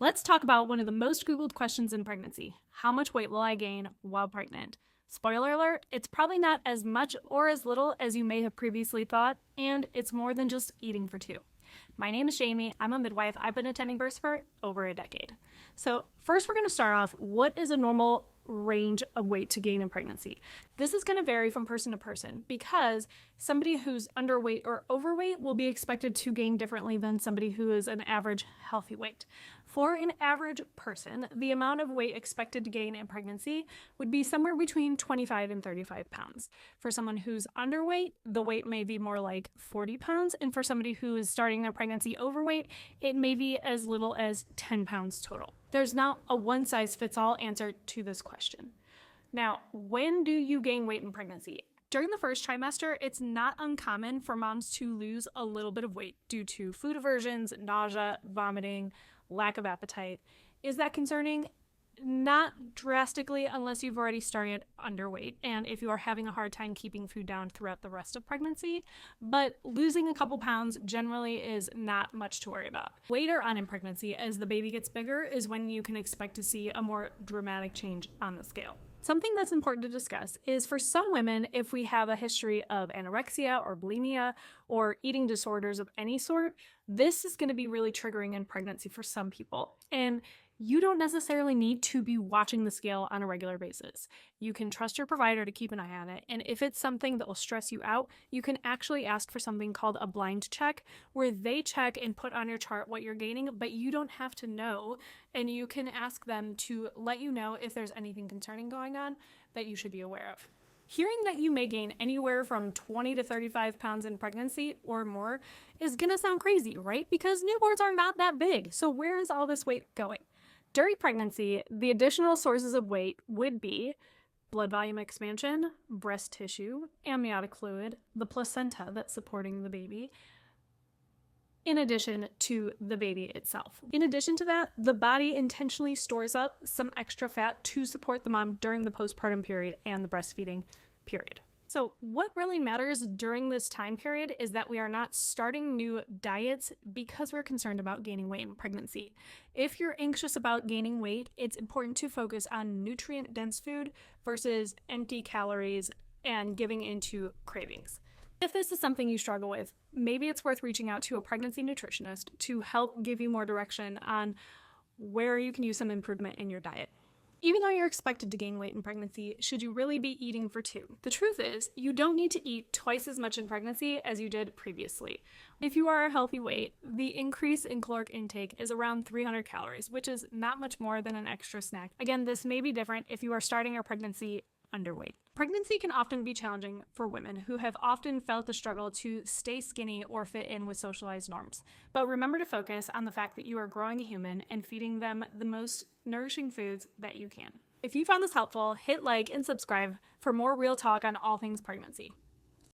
Let's talk about one of the most Googled questions in pregnancy. How much weight will I gain while pregnant? Spoiler alert, it's probably not as much or as little as you may have previously thought, and it's more than just eating for two. My name is Jamie. I'm a midwife. I've been attending births for over a decade. So first we're going to start off, what is a normal range of weight to gain in pregnancy? This is going to vary from person to person because somebody who's underweight or overweight will be expected to gain differently than somebody who is an average healthy weight. For an average person, the amount of weight expected to gain in pregnancy would be somewhere between 25 and 35 pounds. For someone who's underweight, the weight may be more like 40 pounds. And for somebody who is starting their pregnancy overweight, it may be as little as 10 pounds total. There's not a one-size-fits-all answer to this question. Now, when do you gain weight in pregnancy? During the first trimester, it's not uncommon for moms to lose a little bit of weight due to food aversions, nausea, vomiting, lack of appetite. Is that concerning? Not drastically unless you've already started underweight and if you are having a hard time keeping food down throughout the rest of pregnancy, but losing a couple pounds generally is not much to worry about. Later on in pregnancy, as the baby gets bigger, is when you can expect to see a more dramatic change on the scale. Something that's important to discuss is for some women, if we have a history of anorexia or bulimia or eating disorders of any sort, this is going to be really triggering in pregnancy for some people. And you don't necessarily need to be watching the scale on a regular basis. You can trust your provider to keep an eye on it, and if it's something that will stress you out, you can actually ask for something called a blind check, where they check and put on your chart what you're gaining, but you don't have to know, and you can ask them to let you know if there's anything concerning going on that you should be aware of. Hearing that you may gain anywhere from 20 to 35 pounds in pregnancy or more is gonna sound crazy, right? Because newborns are not that big, so where is all this weight going? During pregnancy, the additional sources of weight would be blood volume expansion, breast tissue, amniotic fluid, the placenta that's supporting the baby, in addition to the baby itself. In addition to that, the body intentionally stores up some extra fat to support the mom during the postpartum period and the breastfeeding period. So what really matters during this time period is that we are not starting new diets because we're concerned about gaining weight in pregnancy. If you're anxious about gaining weight, it's important to focus on nutrient-dense food versus empty calories and giving into cravings. If this is something you struggle with, maybe it's worth reaching out to a pregnancy nutritionist to help give you more direction on where you can use some improvement in your diet. Even though you're expected to gain weight in pregnancy, should you really be eating for two? The truth is, you don't need to eat twice as much in pregnancy as you did previously. If you are a healthy weight, the increase in caloric intake is around 300 calories, which is not much more than an extra snack. Again, this may be different if you are starting your pregnancy underweight. Pregnancy can often be challenging for women who have often felt the struggle to stay skinny or fit in with socialized norms. But remember to focus on the fact that you are growing a human and feeding them the most nourishing foods that you can. If you found this helpful, hit like and subscribe for more real talk on all things pregnancy.